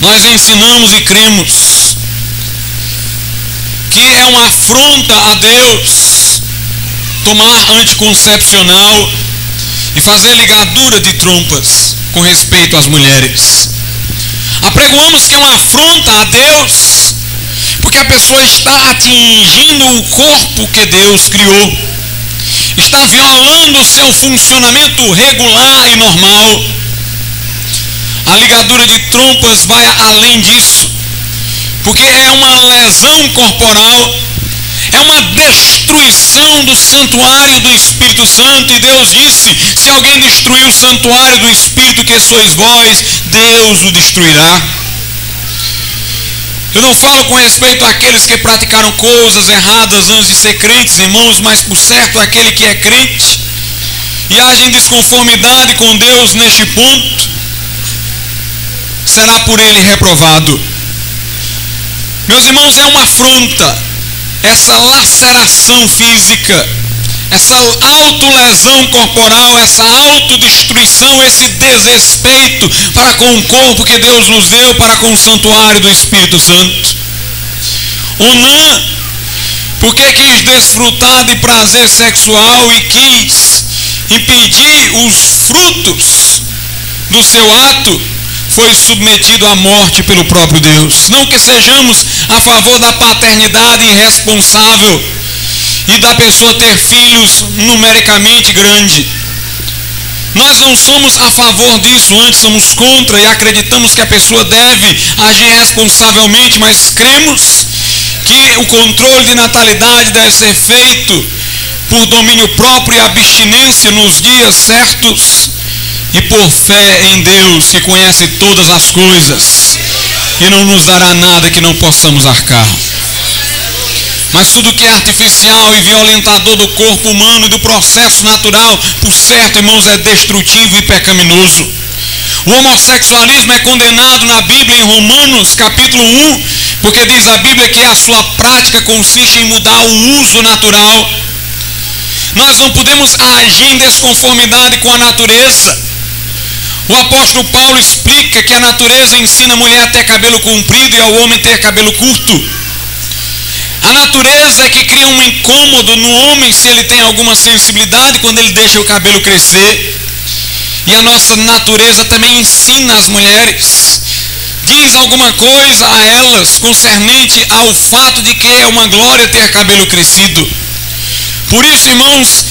nós ensinamos e cremos que é uma afronta a Deus tomar anticoncepcional e fazer ligadura de trompas com respeito às mulheres. Apregoamos que é uma afronta a Deus porque a pessoa está atingindo o corpo que Deus criou, está violando o seu funcionamento regular e normal. A ligadura de trompas vai além disso, porque é uma lesão corporal, é uma destruição do santuário do Espírito Santo. E Deus disse: se alguém destruir o santuário do Espírito que sois vós, Deus o destruirá. Eu não falo com respeito àqueles que praticaram coisas erradas antes de ser crentes, irmãos, mas por certo aquele que é crente e age em desconformidade com Deus neste ponto, será por ele reprovado. Meus irmãos, é uma afronta essa laceração física, essa autolesão corporal, essa autodestruição, esse desrespeito para com o corpo que Deus nos deu, para com o santuário do Espírito Santo. Onã, porque quis desfrutar de prazer sexual e quis impedir os frutos do seu ato, foi submetido à morte pelo próprio Deus. Não que sejamos a favor da paternidade irresponsável e da pessoa ter filhos numericamente grande. Nós não somos a favor disso, antes somos contra e acreditamos que a pessoa deve agir responsavelmente, mas cremos que o controle de natalidade deve ser feito por domínio próprio e abstinência nos dias certos e por fé em Deus, que conhece todas as coisas e não nos dará nada que não possamos arcar. Mas tudo que é artificial e violentador do corpo humano e do processo natural, por certo, irmãos, é destrutivo e pecaminoso. O homossexualismo é condenado na Bíblia em Romanos capítulo 1, porque diz a Bíblia que a sua prática consiste em mudar o uso natural. Nós não podemos agir em desconformidade com a natureza. O apóstolo Paulo explica que a natureza ensina a mulher a ter cabelo comprido e ao homem ter cabelo curto. A natureza é que cria um incômodo no homem se ele tem alguma sensibilidade quando ele deixa o cabelo crescer. E a nossa natureza também ensina as mulheres, diz alguma coisa a elas concernente ao fato de que é uma glória ter cabelo crescido. Por isso, irmãos,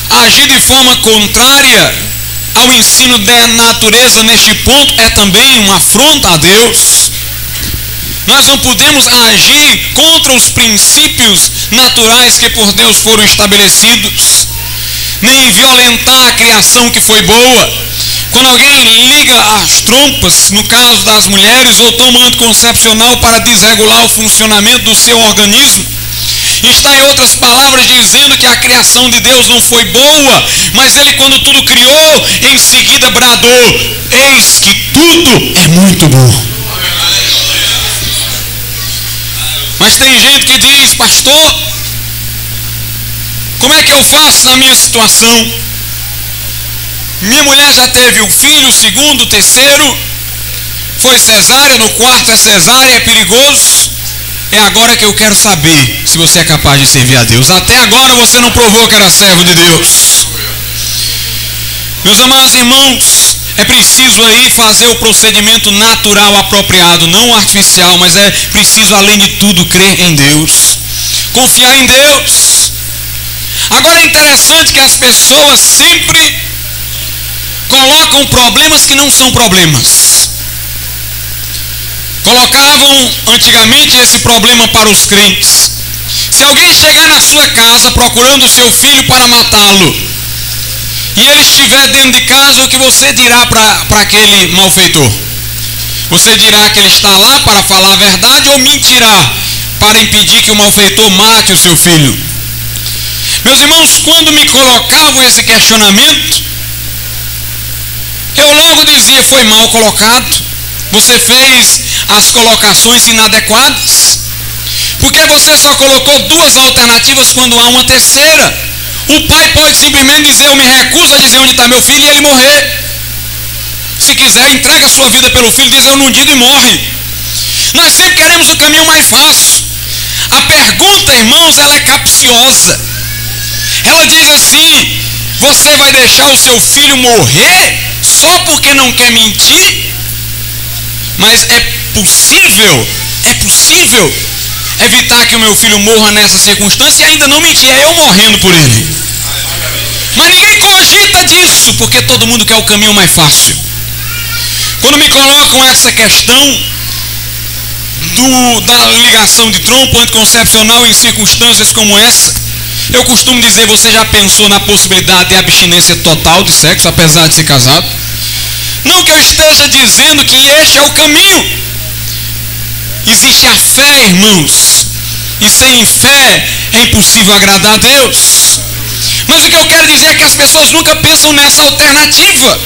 agir de forma contrária ao ensino da natureza neste ponto é também uma afronta a Deus. Nós não podemos agir contra os princípios naturais que por Deus foram estabelecidos, nem violentar a criação que foi boa. Quando alguém liga as trompas, no caso das mulheres, ou toma anticoncepcional para desregular o funcionamento do seu organismo, está, em outras palavras, dizendo que a criação de Deus não foi boa, mas ele, quando tudo criou, em seguida bradou: eis que tudo é muito bom. Mas tem gente que diz: pastor, como é que eu faço na minha situação? Minha mulher já teve um filho, o segundo, o terceiro, foi cesárea, no quarto é cesárea, é perigoso. É agora que eu quero saber se você é capaz de servir a Deus. Até agora você não provou que era servo de Deus. Meus amados irmãos, é preciso aí fazer o procedimento natural apropriado, não artificial, mas é preciso, além de tudo, crer em Deus, confiar em Deus. Agora é interessante que as pessoas sempre colocam problemas que não são problemas. Colocavam antigamente esse problema para os crentes. Se alguém chegar na sua casa procurando o seu filho para matá-lo, e ele estiver dentro de casa, o que você dirá para aquele malfeitor? Você dirá que ele está lá para falar a verdade ou mentirá para impedir que o malfeitor mate o seu filho? Meus irmãos, quando me colocavam esse questionamento, eu logo dizia: foi mal colocado. Você fez as colocações inadequadas, porque você só colocou duas alternativas quando há uma terceira. O pai pode simplesmente dizer: eu me recuso a dizer onde está meu filho, e ele morrer. Se quiser, entrega a sua vida pelo filho, diz: eu não digo, e morre. Nós sempre queremos o caminho mais fácil. A pergunta, irmãos, ela é capciosa. Ela diz assim: você vai deixar o seu filho morrer só porque não quer mentir? Mas é possível evitar que o meu filho morra nessa circunstância e ainda não mentir, é eu morrendo por ele. Mas ninguém cogita disso, porque todo mundo quer o caminho mais fácil. Quando me colocam essa questão da ligação de trompo anticoncepcional em circunstâncias como essa, eu costumo dizer: você já pensou na possibilidade de abstinência total de sexo, apesar de ser casado? Não que eu esteja dizendo que este é o caminho. Existe a fé, irmãos, e sem fé é impossível agradar a Deus. Mas o que eu quero dizer é que as pessoas nunca pensam nessa alternativa.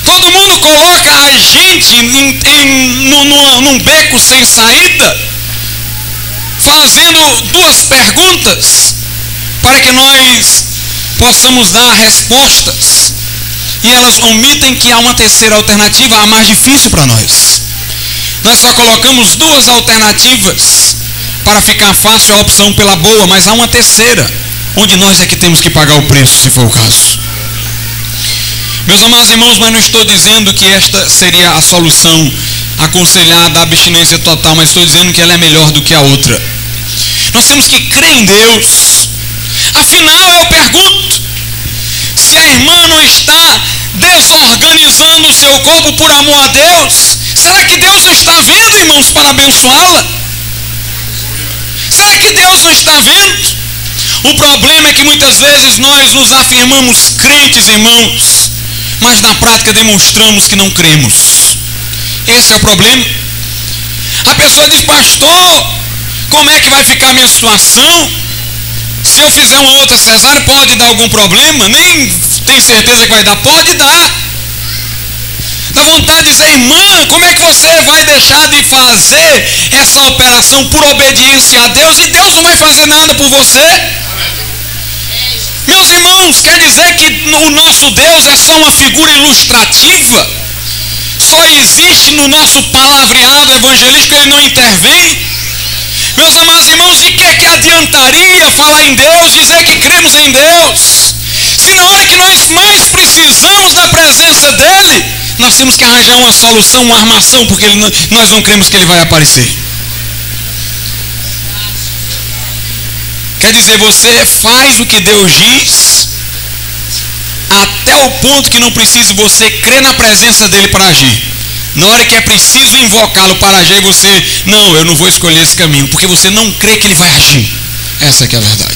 Todo mundo coloca a gente num beco sem saída, fazendo duas perguntas para que nós possamos dar respostas, e elas omitem que há uma terceira alternativa, a mais difícil para nós. Nós só colocamos duas alternativas para ficar fácil a opção pela boa, mas há uma terceira, onde nós é que temos que pagar o preço, se for o caso. Meus amados irmãos, mas não estou dizendo que esta seria a solução aconselhada, a abstinência total, mas estou dizendo que ela é melhor do que a outra. Nós temos que crer em Deus. Afinal, eu pergunto, se a irmã não está desorganizando o seu corpo por amor a Deus, será que Deus não está vendo, irmãos, para abençoá-la? Será que Deus não está vendo? O problema é que muitas vezes nós nos afirmamos crentes, irmãos, mas na prática demonstramos que não cremos. Esse é o problema. A pessoa diz: pastor, como é que vai ficar a minha situação? Se eu fizer uma outra cesárea, pode dar algum problema? Nem tem certeza que vai dar. Pode dar. Dá vontade de dizer: irmã, como é que você vai deixar de fazer essa operação por obediência a Deus e Deus não vai fazer nada por você? Meus irmãos, quer dizer que o nosso Deus é só uma figura ilustrativa? Só existe no nosso palavreado evangelístico, ele não intervém? Meus amados irmãos, de que adiantaria falar em Deus, dizer que cremos em Deus, se na hora que nós mais precisamos da presença dele, nós temos que arranjar uma solução, uma armação, porque nós não cremos que ele vai aparecer? Quer dizer, você faz o que Deus diz até o ponto que não precisa você crer na presença dele para agir. Na hora que é preciso invocá-lo para agir, você: não, eu não vou escolher esse caminho, porque você não crê que ele vai agir. Essa que é a verdade.